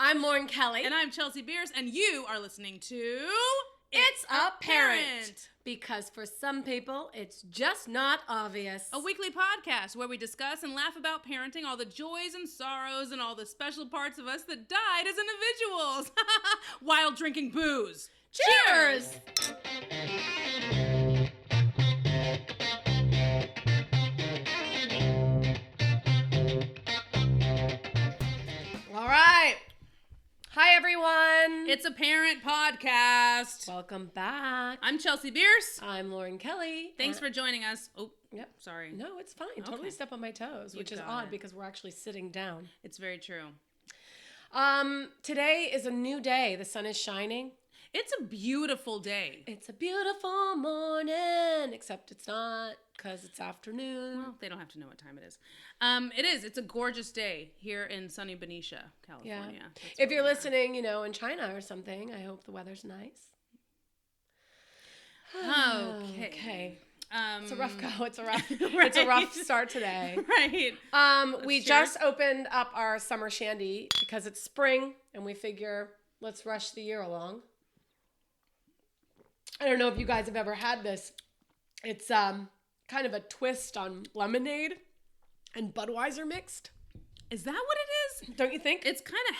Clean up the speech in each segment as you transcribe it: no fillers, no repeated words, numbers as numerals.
I'm Lauren Kelly. And I'm Chelsea Beers, and you are listening to... It's ApPARENT. Because for some people, it's just not obvious. A weekly podcast where we discuss and laugh about parenting, all the joys and sorrows, and all the special parts of us that died as individuals while drinking booze. Cheers! All right. Hi, everyone. It's ApPARENT podcast. Welcome back. I'm Chelsea Beers. I'm Lauren Kelly. Thanks for joining us. Oh, Yep. Sorry. No, it's fine. Okay. Totally step on my toes, which is got odd it. because we're actually sitting down. It's very true. Today is a new day. The sun is shining. It's a beautiful day. It's a beautiful morning, except it's not because it's afternoon. Well, they don't have to know what time it is. It is. It's a gorgeous day here in sunny Benicia, California. Yeah. That's If where you're we are. listening, in China or something, I hope the weather's nice. Okay. It's a rough go. It's a rough. Right. It's a rough start today. Right. We cheers. just opened up our summer Shandy because it's spring, and we figure let's rush the year along. I don't know if you guys have ever had this. It's kind of a twist on lemonade and Budweiser mixed. Is that what it is? Don't you think? It's kind of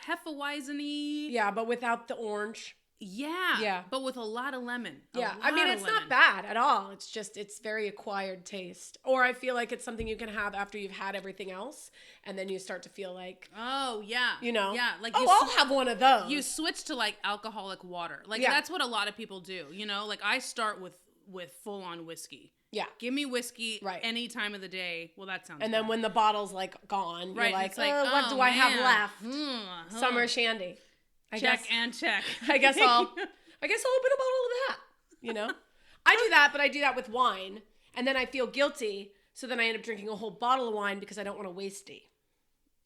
Hefeweizen-y. Yeah, but without the orange. Yeah. Yeah. But with a lot of lemon. Yeah, I mean, it's not bad at all. It's just, it's very acquired taste. Or I feel like it's something you can have after you've had everything else, and then you start to feel like, Oh, yeah. Yeah, Like I'll have one of those. you switch to like alcoholic water. Like Yeah. that's what a lot of people do, Like I start with full on whiskey. Yeah. Give me whiskey Right. any time of the day. Well, that sounds And good. then when the bottle's like gone, Right, you're like, it's like, what do I have left? Summer Shandy. I check guess, and check. I guess I'll open a bottle of that, I do that, but I do that with wine. And then I feel guilty. So then I end up drinking a whole bottle of wine because I don't want to waste it.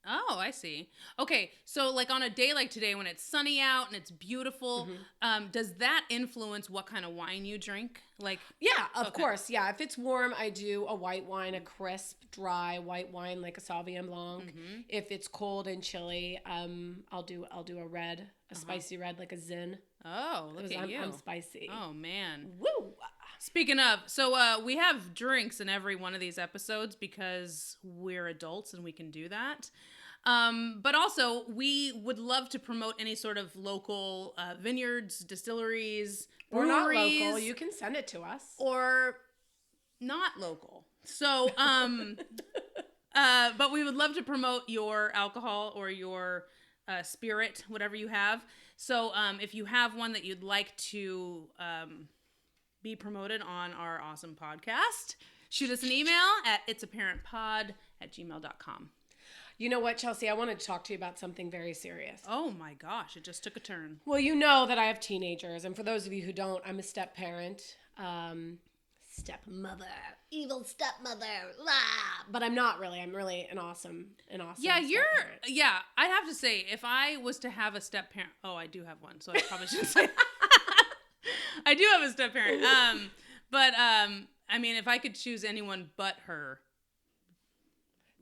Oh, I see. Okay, so like on a day like today when it's sunny out and it's beautiful, does that influence what kind of wine you drink? Like, Yeah, of course. Yeah, if it's warm, I do a white wine, a crisp, dry white wine like a Sauvignon Blanc. If it's cold and chilly, I'll do a red, a spicy red like a Zin. oh, look at you. I'm spicy. Oh man. Woo! Speaking of, so we have drinks in every one of these episodes because we're adults and we can do that. But also, we would love to promote any sort of local vineyards, distilleries, We're not breweries, local. You can send it to us. or not local. So, but we would love to promote your alcohol or your spirit, whatever you have. So, if you have one that you'd like to be promoted on our awesome podcast, shoot us an email at itsapparentpod@gmail.com. You know what, Chelsea? I wanted to talk to you about something very serious. Oh my gosh, it just took a turn. Well, you know that I have teenagers, and for those of you who don't, I'm a step-parent. Stepmother. Evil stepmother. Ah. But I'm not really. I'm really an awesome Yeah, step-parent. yeah, I'd have to say, if I was to have a step parent, I do have one, so I probably shouldn't say I do have a step parent. But I mean, if I could choose anyone but her,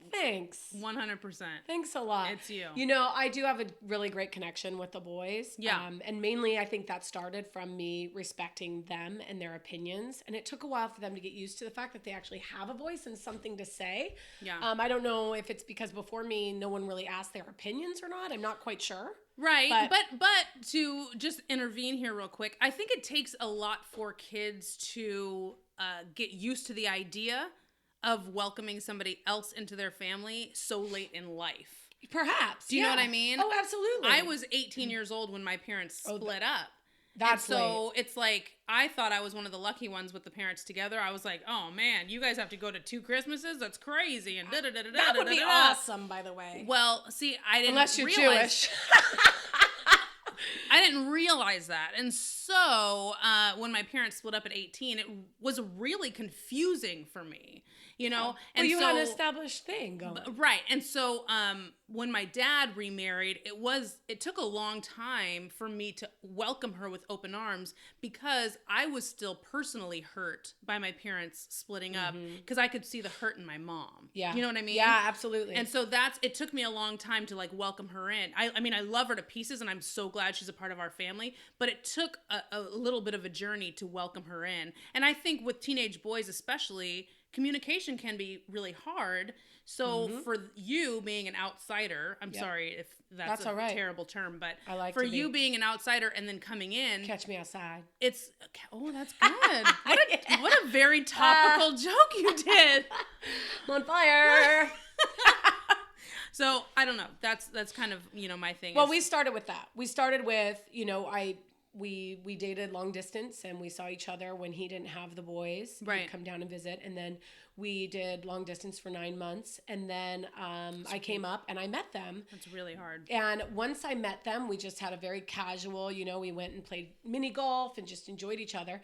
Thanks. 100%. Thanks a lot. It's you. I do have a really great connection with the boys. Yeah. And mainly I think that started from me respecting them and their opinions. And it took a while for them to get used to the fact that they actually have a voice and something to say. Yeah. I don't know if it's because before me, no one really asked their opinions or not. I'm not quite sure. Right, but to just intervene here real quick, I think it takes a lot for kids to get used to the idea of welcoming somebody else into their family so late in life. Perhaps. Do you know what I mean? Oh, absolutely. I was 18 years old when my parents split up. That's and so it's like, I thought I was one of the lucky ones with the parents together. I was like, oh man, you guys have to go to 2 Christmases? That's crazy. And da-da-da-da-da. That would be awesome, by the way. Well, see, I didn't Unless you're realize... Jewish. I didn't realize that. And so when my parents split up at 18, it was really confusing for me, you know? Well, and you so, had an established thing going. Right. And so when my dad remarried, it took a long time for me to welcome her with open arms because I was still personally hurt by my parents splitting up because I could see the hurt in my mom. Yeah. You know what I mean? Yeah, absolutely. And so it took me a long time to like welcome her in. I mean, I love her to pieces and I'm so glad she's a part of our family, but it took a little bit of a journey to welcome her in. And I think with teenage boys especially, communication can be really hard. So for you being an outsider, I'm sorry if that's a terrible term, but I like for you being an outsider and then coming in. Catch me outside. That's good. What a very topical joke you did. I'm on fire. So I don't know. That's kind of, my thing. Well, we started with that. We started with, we dated long distance and we saw each other when he didn't have the boys. Right. He'd come down and visit. And then we did long distance for 9 months. And then I came up and I met them. That's really hard. And once I met them, we just had a very casual, we went and played mini golf and just enjoyed each other.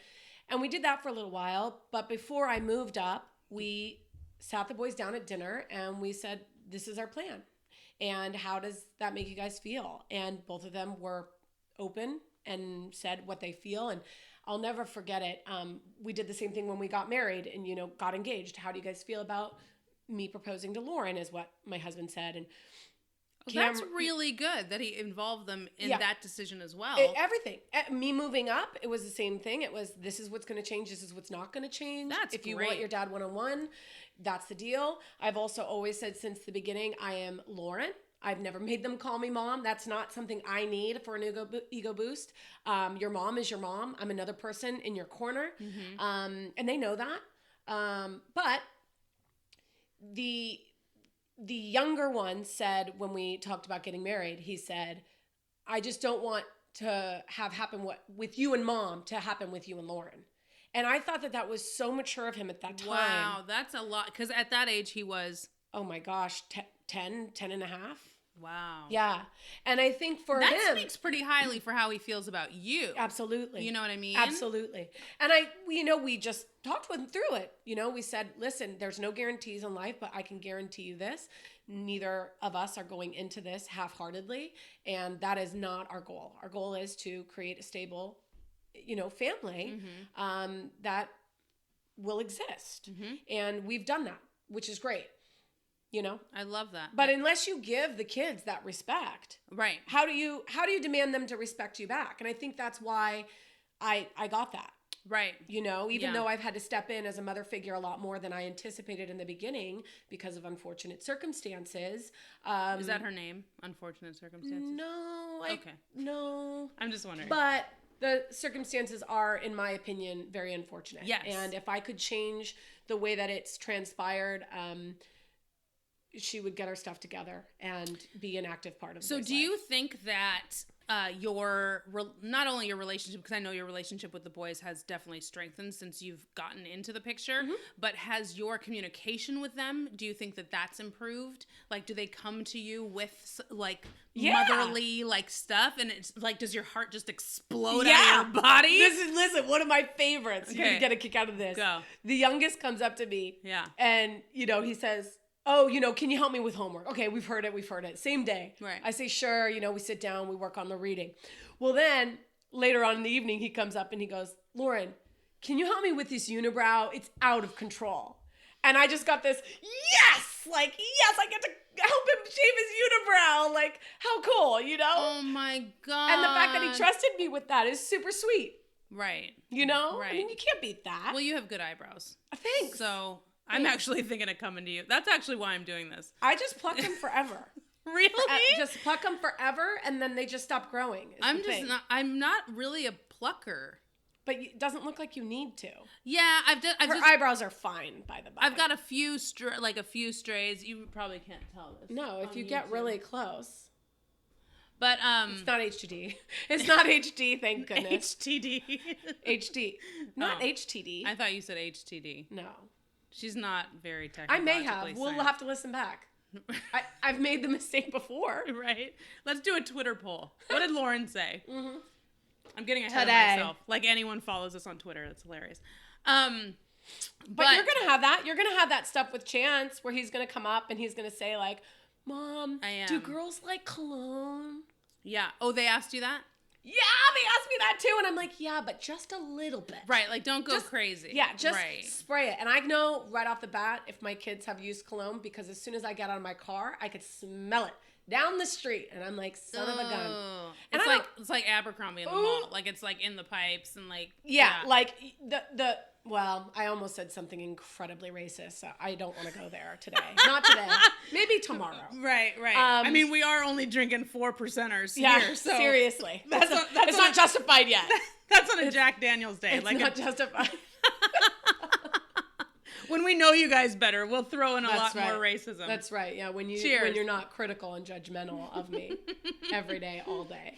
And we did that for a little while. But before I moved up, we sat the boys down at dinner and we said, this is our plan. And how does that make you guys feel? And both of them were open and said what they feel. And I'll never forget it. We did the same thing when we got married and, got engaged. How do you guys feel about me proposing to Lauren is what my husband said. And that's really good that he involved them in that decision as well. Everything. Me moving up, it was the same thing. It was, this is what's going to change. This is what's not going to change. That's if you great. want your dad one-on-one, that's the deal. I've also always said since the beginning, I am Lauren. I've never made them call me mom. That's not something I need for an ego boost. Your mom is your mom. I'm another person in your corner. And they know that. But the younger one said when we talked about getting married, he said, I just don't want to have happen what with you and mom to happen with you and Lauren. And I thought that was so mature of him at that time. Wow, that's a lot. Because at that age, he was... Oh my gosh, 10 and a half. Wow. Yeah. And I think for him... That speaks pretty highly for how he feels about you. Absolutely. You know what I mean? Absolutely. And we just talked with him through it. We said, listen, there's no guarantees in life, but I can guarantee you this. Neither of us are going into this half-heartedly. And that is not our goal. Our goal is to create a stable, family that will exist. And we've done that, which is great. I love that. But unless you give the kids that respect, right? How do you demand them to respect you back? And I think that's why I got that. Right. Even though I've had to step in as a mother figure a lot more than I anticipated in the beginning because of unfortunate circumstances. Is that her name? Unfortunate circumstances? No. Okay. No. I'm just wondering. But the circumstances are, in my opinion, very unfortunate. Yes. And if I could change the way that it's transpired, she would get her stuff together and be an active part of it. So do you think that not only your relationship, because I know your relationship with the boys has definitely strengthened since you've gotten into the picture, but has your communication with them, do you think that that's improved? Like, do they come to you with motherly stuff and it's like, does your heart just explode out of your body? Listen, one of my favorites. Okay. You're going to get a kick out of this. Go. The youngest comes up to me. Yeah. And, he says, oh, can you help me with homework? Okay, we've heard it. Same day. Right. I say, sure. We sit down, we work on the reading. Well, then later on in the evening, he comes up and he goes, Lauren, can you help me with this unibrow? It's out of control. And I just got this, yes, I get to help him shave his unibrow. Like, how cool, Oh my God. And the fact that he trusted me with that is super sweet. Right. Right. I mean, you can't beat that. Well, you have good eyebrows. Thanks. So... I'm actually thinking of coming to you. That's actually why I'm doing this. I just pluck them forever. Really? Just pluck them forever, and then they just stop growing. I'm not really a plucker. But it doesn't look like you need to. Yeah, Her eyebrows are fine, by the by. I've got a few strays. You probably can't tell this. No, if you get really close. But it's not HTD. It's not HD, thank goodness. HTD. HD. Not HTD. I thought you said HTD. No. She's not very technical. I may have. We'll have to listen back. I've made the mistake before. Right. Let's do a Twitter poll. What did Lauren say? Mm-hmm. I'm getting ahead Today. of myself. Like anyone follows us on Twitter. That's hilarious. But you're going to have that. You're going to have that stuff with Chance where he's going to come up and he's going to say like, Mom, do girls like cologne? Yeah. Oh, they asked you that? Yeah, they asked me that too. And I'm like, yeah, but just a little bit. Right. Like, don't go crazy. Yeah, just spray it. And I know right off the bat if my kids have used cologne because as soon as I get out of my car, I could smell it down the street. And I'm like, son of a gun. And it's like Abercrombie in the mall. Like, it's like in the pipes and like. Yeah. Like well, I almost said something incredibly racist. So I don't want to go there today. Not today. Maybe tomorrow. Right. I mean, we are only drinking 4%ers here. So seriously. It's not justified yet. That's on a Jack Daniels day. It's not justified. When we know you guys better, we'll throw in a lot more racism. That's right. Yeah, when you're not critical and judgmental of me every day, all day.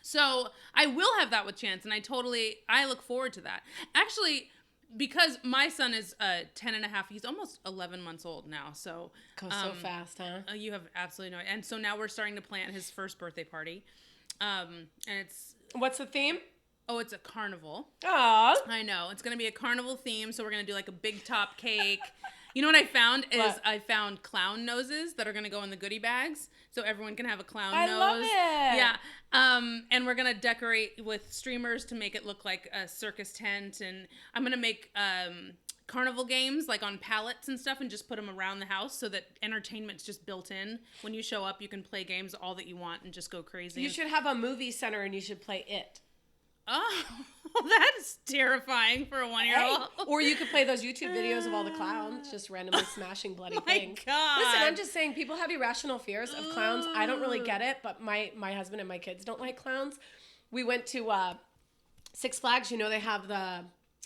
So I will have that with Chance, and I look forward to that. Actually, because my son is 10 and a half, he's almost 11 months old now. So goes so fast, huh? You have absolutely no idea. And so now we're starting to plan his first birthday party. And it's what's the theme? Oh, it's a carnival. Aww. I know. It's going to be a carnival theme, so we're going to do like a big top cake. You know what I found is I found clown noses that are going to go in the goodie bags, so everyone can have a clown nose. I love it. Yeah. And we're going to decorate with streamers to make it look like a circus tent, and I'm going to make carnival games like on pallets and stuff and just put them around the house so that entertainment's just built in. When you show up, you can play games all that you want and just go crazy. You should have a movie center and you should play It. Oh, that's terrifying for a 1-year-old. Hey. Or you could play those YouTube videos of all the clowns just randomly smashing bloody things. God. Listen, I'm just saying people have irrational fears of clowns. I don't really get it, but my husband and my kids don't like clowns. We went to Six Flags. You know they have the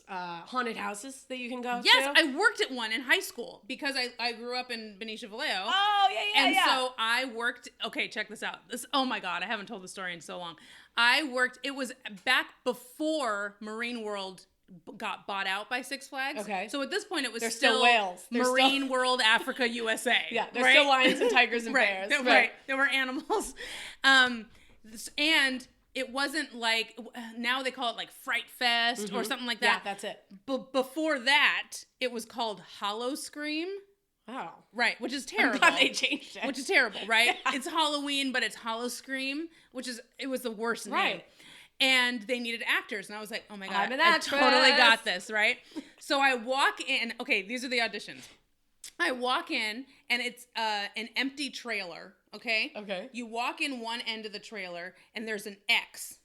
haunted houses that you can go to. Yes, I worked at one in high school because I grew up in Benicia Vallejo. Oh, yeah. And so I worked, okay, check this out. Oh my God, I haven't told the story in so long. It was back before Marine World got bought out by Six Flags. Okay. So at this point it was still whales. Marine World Africa USA. Yeah, there's still lions and tigers and bears. Right. There were animals. And it wasn't like, now they call it like Fright Fest or something like that. Yeah, that's it. But before that, it was called Hollow Scream. Oh. Right, which is terrible. I'm glad they changed it. Which is terrible, right? Yeah. It's Halloween, but it's Hollow Scream, it was the worst name. Right. And they needed actors. And I was like, oh my God, I'm an actress. I totally got this, right? So I walk in. Okay, these are the auditions. I walk in, and it's an empty trailer, okay? Okay. You walk in one end of the trailer, and there's an X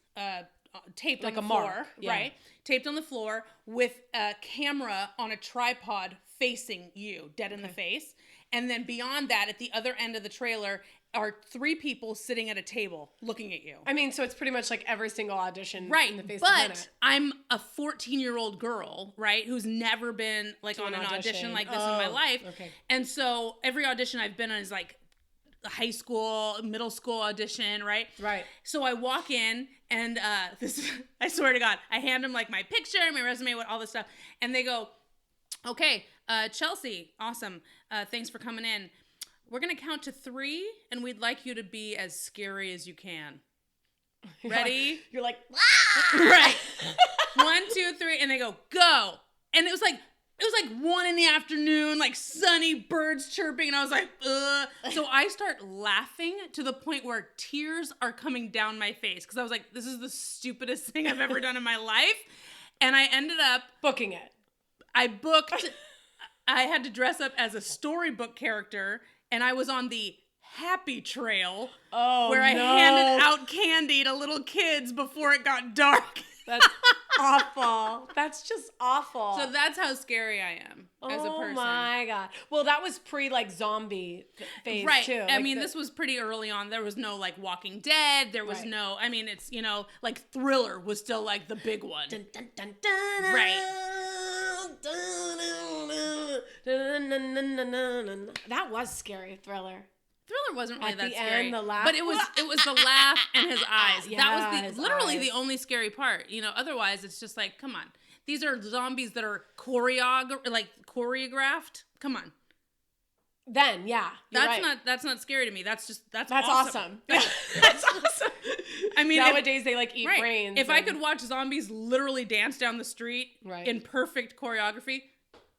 taped like on the floor, mark, right? Taped on the floor with a camera on a tripod facing you, dead in the face. And then beyond that, at the other end of the trailer, are 3 people sitting at a table looking at you. I mean, so it's pretty much like every single audition in the face of the planet. But I'm a 14-year-old girl, right, who's never been like on an audition like this in my life. Okay. And so every audition I've been on is like a high school, middle school audition, right? Right. So I walk in and I swear to God, I hand them like my picture, my resume, all this stuff. And they go, okay, Chelsea, awesome. Thanks for coming in. We're going to count to 3, and we'd like you to be as scary as you can. Ready? You're like, right. 1, 2, 3, and they go, go. And it was like 1 PM, like sunny, birds chirping, and I was like, ugh. So I start laughing to the point where tears are coming down my face, because I was like, this is the stupidest thing I've ever done in my life. And I ended up booking it. I had to dress up as a storybook character, and I was on the Happy Trail, where I handed out candy to little kids before it got dark. That's awful. That's just awful. So that's how scary I am as a person. Oh my God. Well, that was pre like zombie phase too. Right. I mean, this was pretty early on. There was no like Walking Dead. There was no, I mean, it's, like Thriller was still like the big one. Dun, dun, dun, dun, right. That was scary, Thriller. Thriller wasn't really that scary. At the end, the laugh. But it was the laugh and his eyes. Yeah, that was literally the only scary part. Otherwise it's just like, come on. These are zombies that are choreographed. Come on. Then, yeah. That's not scary to me. That's awesome. awesome. That's awesome. I mean, nowadays they like eat right. brains. If I could watch zombies literally dance down the street in perfect choreography,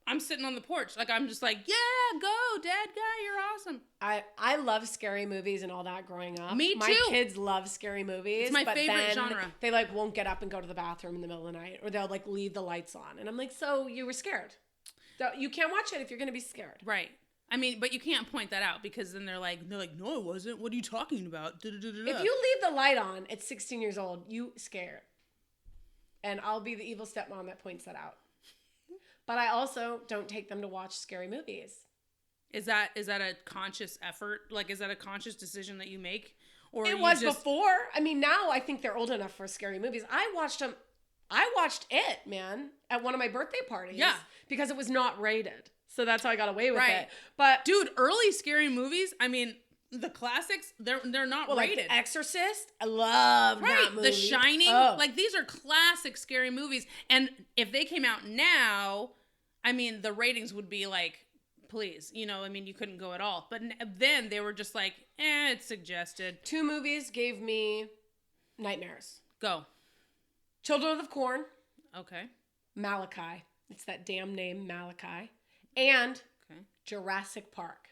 I'm sitting on the porch. Like, I'm just like, yeah, go, dad guy, you're awesome. I love scary movies and all that growing up. Me too. My kids love scary movies. It's my favorite genre. They like won't get up and go to the bathroom in the middle of the night, or they'll like leave the lights on. And I'm like, so you were scared. So you can't watch it if you're going to be scared. Right. I mean, but you can't point that out because then they're like, no, I wasn't. What are you talking about? Da-da-da-da-da. If you leave the light on at 16 years old, you scared. And I'll be the evil stepmom that points that out. But I also don't take them to watch scary movies. Is that a conscious effort? Like, is that a conscious decision that you make? Or it was before. I mean, now I think they're old enough for scary movies. I watched it, man, at one of my birthday parties. Yeah. Because it was not rated. So that's how I got away with it. But dude, early scary movies, I mean, the classics, they're not rated. Like Exorcist, I love that movie. The Shining, like these are classic scary movies. And if they came out now, I mean, the ratings would be like, please, I mean, you couldn't go at all. But then they were just like, it's suggested. 2 movies gave me nightmares. Go. Children of the Corn. Okay. Malachi. It's that damn name, Malachi. And Jurassic Park.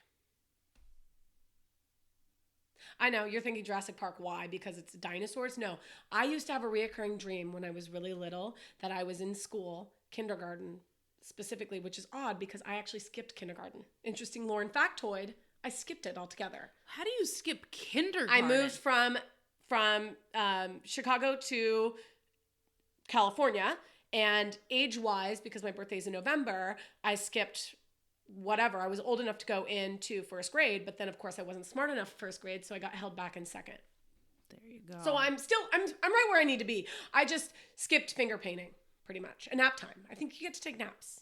I know, you're thinking Jurassic Park, why? Because it's dinosaurs? No. I used to have a reoccurring dream when I was really little that I was in school, kindergarten specifically, which is odd because I actually skipped kindergarten. Interesting lore and factoid, I skipped it altogether. How do you skip kindergarten? I moved from Chicago to California. And age-wise, because my birthday's in November, I skipped whatever. I was old enough to go into first grade, but then of course I wasn't smart enough for first grade, so I got held back in second. There you go. So I'm right where I need to be. I just skipped finger painting, pretty much. And nap time. I think you get to take naps.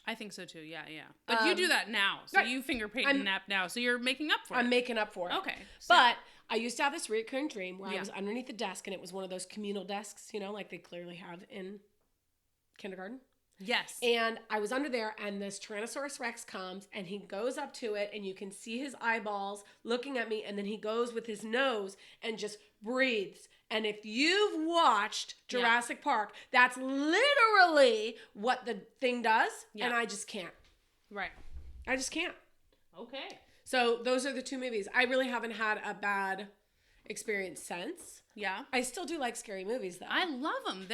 I think so too. Yeah. But you do that now, so you finger paint and nap now, so you're making up for it. I'm making up for it. Okay. So. But I used to have this recurring dream where I was underneath the desk, and it was one of those communal desks, like they clearly have in kindergarten. Yes. And I was under there, and this Tyrannosaurus Rex comes, and he goes up to it, and you can see his eyeballs looking at me, and then he goes with his nose and just breathes. And if you've watched Jurassic Park, that's literally what the thing does, and I just can't. Right. I just can't. Okay. So those are the 2 movies. I really haven't had a bad experience since. Yeah. I still do like scary movies, though. I love them.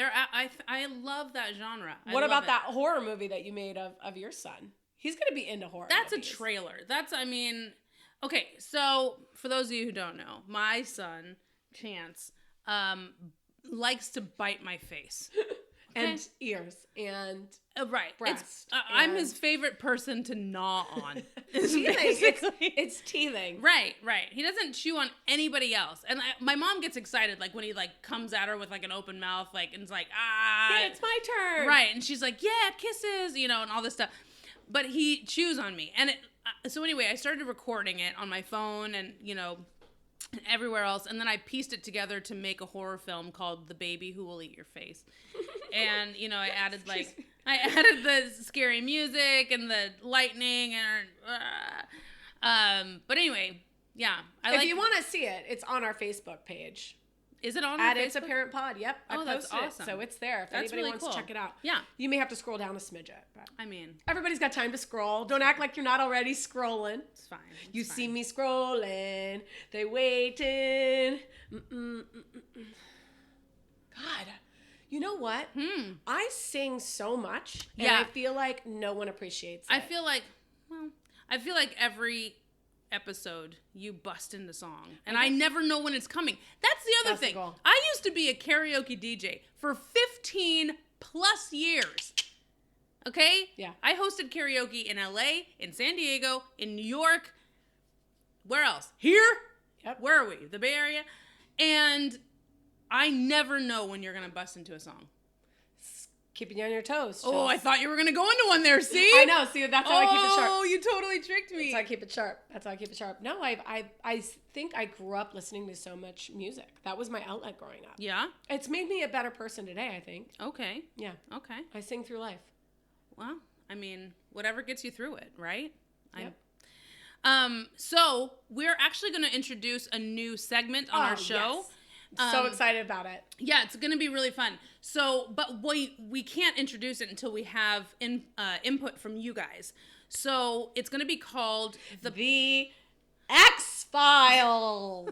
I love that genre. What about that horror movie that you made of your son? He's going to be into horror That's movies. a trailer. Okay, so for those of you who don't know, my son, Chance, likes to bite my face. And ears and breast. I'm his favorite person to gnaw on. It's teething. Right. He doesn't chew on anybody else. And my mom gets excited, like when he like comes at her with like an open mouth, like, and it's like, yeah, it's my turn. Right. And she's like, yeah, kisses, and all this stuff. But he chews on me. And so anyway, I started recording it on my phone and, everywhere else, and then I pieced it together to make a horror film called The Baby Who Will Eat Your Face. And I added the scary music and the lightning and but anyway, yeah. If you want to see it, it's on our Facebook page. Is it on our Facebook? It's ApPARENT Pod. Yep. Oh, that's awesome. So it's there if anybody wants to check it out. Yeah. You may have to scroll down a smidget, but I mean, everybody's got time to scroll. Don't act like you're not already scrolling. It's fine. You see me scrolling. They waiting. God. You know what? I sing so much, and I feel like no one appreciates it. I feel like every episode you bust into song, and I never know when it's coming. That's the other thing. I used to be a karaoke DJ for 15 plus years. Okay? Yeah. I hosted karaoke in LA, in San Diego, in New York. Where else? Here? Yep. Where are we? The Bay Area? And I never know when you're going to bust into a song. Keeping you on your toes. Chels. Oh, I thought you were going to go into one there, see? I know. See, that's how I keep it sharp. Oh, you totally tricked me. That's how I keep it sharp. No, I think I grew up listening to so much music. That was my outlet growing up. Yeah? It's made me a better person today, I think. Okay. Yeah. Okay. I sing through life. Well, I mean, whatever gets you through it, right? Yep. So we're actually going to introduce a new segment on our show. Yes. So excited about it. Yeah, it's going to be really fun. So, but we can't introduce it until we have input from you guys. So it's going to be called the X-Files.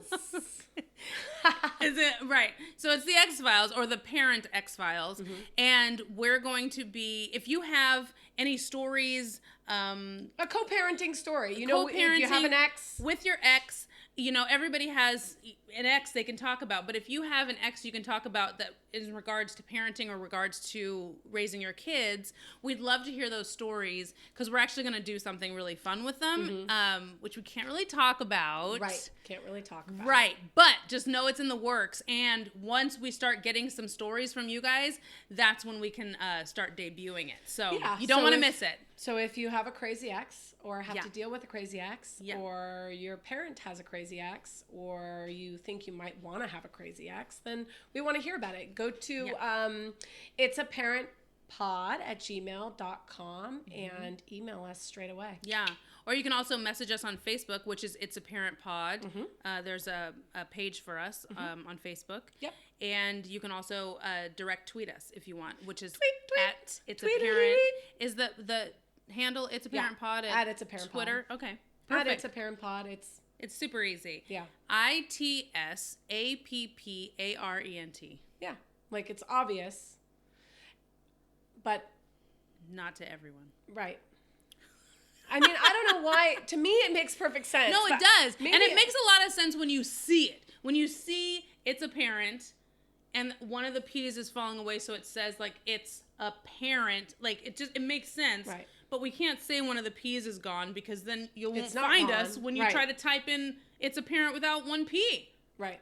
Is it right? So it's the X-Files, or the Parent X-Files, and we're going to be, if you have any stories, a co-parenting story. You know, if you have an ex with your ex, you know, everybody has an ex they can talk about, but if you have an ex you can talk about that in regards to parenting or regards to raising your kids, we'd love to hear those stories, because we're actually going to do something really fun with them, which we can't really talk about. Right. Can't really talk about. Right. But just know it's in the works. And once we start getting some stories from you guys, that's when we can start debuting it. So you don't want to miss it. So if you have a crazy ex, or have to deal with a crazy ex, or your parent has a crazy ex, or you think you might want to have a crazy ex, then we want to hear about it. Go to it's ApPARENTpod@gmail.com and email us straight away. Yeah. Or you can also message us on Facebook, which is It's a Parent Pod. There's a page for us on Facebook. Yep. And you can also direct tweet us if you want, which is tweet. at It's a Parent. Is the handle It's a Parent Pod at It's a Parent Twitter? Pod. Okay. Perfect. At It's a Parent Pod. It's super easy. Yeah. ITSAPPARENT. Yeah. Like, it's obvious, but not to everyone. Right. I mean, I don't know why. To me, it makes perfect sense. No, it does. And it makes a lot of sense when you see it. When you see It's a Parent and one of the P's is falling away, so it says, like, it's a parent. Like, it makes sense. Right. But we can't say one of the P's is gone, because then you won't find us when you try to type in It's a Parent without one P. Right.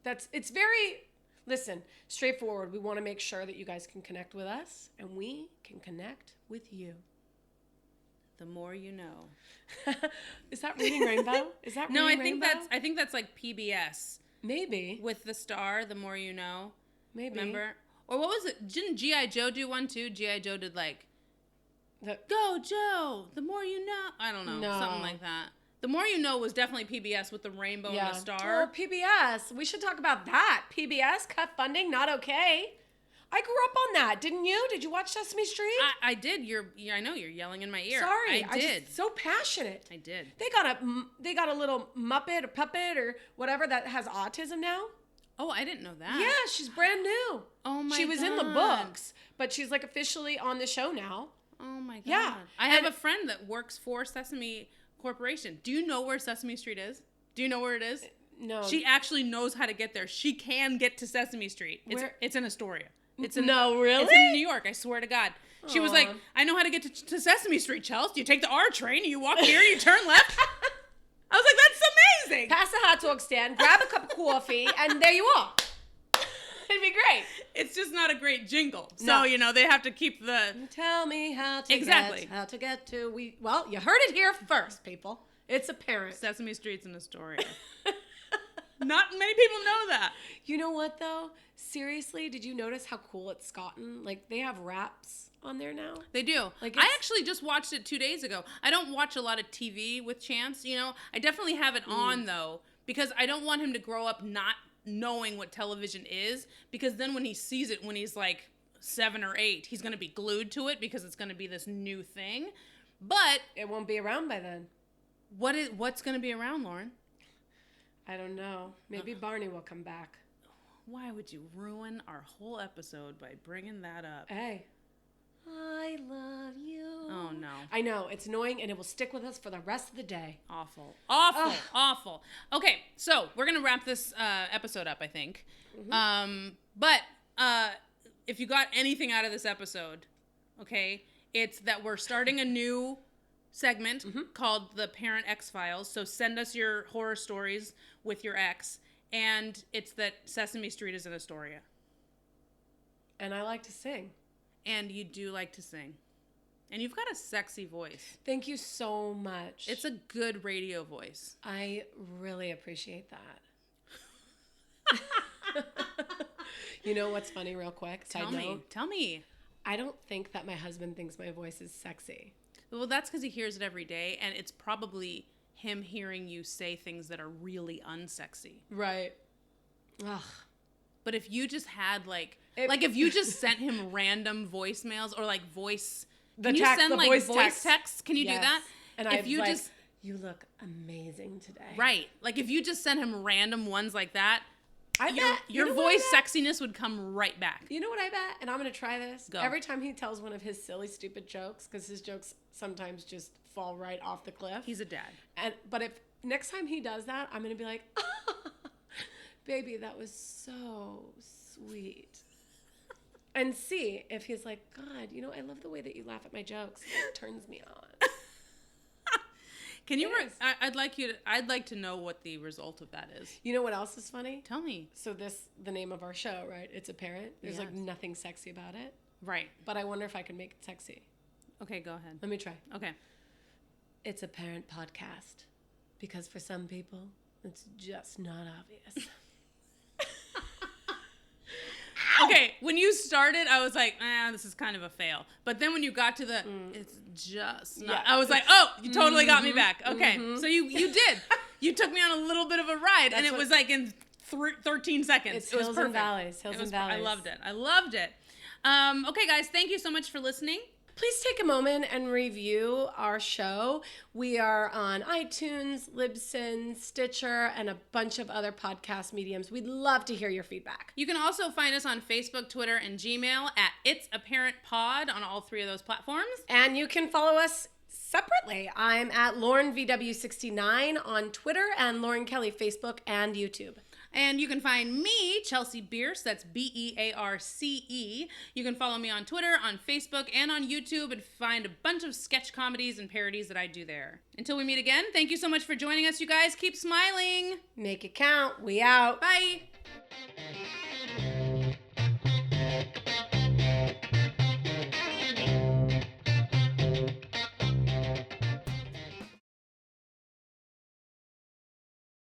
It's very, listen, straightforward. We want to make sure that you guys can connect with us, and we can connect with you. The more you know. Is that Reading Rainbow? Is that Reading Rainbow? I think that's like PBS. Maybe. With the star, The More You Know. Maybe. Remember? Or what was it? Didn't G.I. Joe do one too? G.I. Joe did like, Go Joe, the more you know. I don't know. No. Something like that. The More You Know was definitely PBS with the rainbow and the star. Or PBS. We should talk about that. PBS cut funding, not okay. I grew up on that, didn't you? Did you watch Sesame Street? I did. I know you're yelling in my ear. Sorry, I did. Just so passionate. I did. They got a little Muppet or puppet or whatever that has autism now. Oh, I didn't know that. Yeah, she's brand new. Oh my god. She was in the books, but she's like officially on the show now. Oh my god. Yeah. I have a friend that works for Sesame Corporation. Do you know where Sesame Street is? Do you know where it is? No. She actually knows how to get there. She can get to Sesame Street. It's in Astoria. No, really? It's in New York, I swear to God. She was like, I know how to get to Sesame Street, Chelsea. You take the R train, you walk here, you turn left. I was like, that's amazing. Pass the hot dog stand, grab a cup of coffee, and there you are. It'd be great. It's just not a great jingle. So, they have to keep the... Tell me how to get to... Well, you heard it here first, people. It's a parent. Sesame Street's in Astoria. Not many people know that. You know what, though? Seriously, did you notice how cool it's gotten? Like, they have raps on there now. They do. Like, I actually just watched it 2 days ago. I don't watch a lot of TV with Chance, I definitely have it on, though, because I don't want him to grow up not knowing what television is, because then when he sees it when he's, like, 7 or 8, he's going to be glued to it because it's going to be this new thing. But... it won't be around by then. What's going to be around, Lauren? I don't know. Maybe Barney will come back. Why would you ruin our whole episode by bringing that up? Hey. I love you. Oh, no. I know. It's annoying, and it will stick with us for the rest of the day. Awful. Awful. Okay, so we're going to wrap this episode up, I think. But if you got anything out of this episode, okay, it's that we're starting a new segment called the Parent X-Files. So send us your horror stories with your ex. And it's that Sesame Street is in Astoria. And I like to sing. And you do like to sing. And you've got a sexy voice. Thank you so much. It's a good radio voice. I really appreciate that. You know what's funny, real quick? Tell me. I don't think that my husband thinks my voice is sexy. Well, that's because he hears it every day, and it's probably him hearing you say things that are really unsexy. Right. Ugh. But if you just had if you just sent him random voicemails or like voice, can you send like voice texts? Can you do that? And if you just, you look amazing today. Right. Like if you just sent him random ones like that, your you know voice sexiness would come right back. You know what I bet? And I'm going to try this. Go. Every time he tells one of his silly, stupid jokes, because his jokes sometimes just fall right off the cliff. He's a dad. But if next time he does that, I'm going to be like, baby, that was so sweet. And see if he's like, God, you know, I love the way that you laugh at my jokes. It turns me on. Can you? I'd like to know what the result of that is. You know what else is funny? Tell me. So the name of our show, right? It's Apparent. There's like nothing sexy about it. Right. But I wonder if I can make it sexy. Okay, go ahead. Let me try. Okay. It's Apparent podcast. Because for some people, it's just not obvious. Okay, when you started, I was like, this is kind of a fail. But then when you got to the, it's just not, I was like, oh, you totally got me back. Okay, so you did. You took me on a little bit of a ride, and it was like in 13 seconds. It's it was hills perfect. and valleys, hills and valleys. I loved it. Okay, guys, thank you so much for listening. Please take a moment and review our show. We are on iTunes, Libsyn, Stitcher, and a bunch of other podcast mediums. We'd love to hear your feedback. You can also find us on Facebook, Twitter, and Gmail at It's Apparent Pod on all three of those platforms. And you can follow us separately. I'm at LaurenVW69 on Twitter and Lauren Kelly Facebook and YouTube. And you can find me, Chelsea Bierce, that's Bearce. You can follow me on Twitter, on Facebook, and on YouTube and find a bunch of sketch comedies and parodies that I do there. Until we meet again, thank you so much for joining us, you guys. Keep smiling. Make it count. We out. Bye.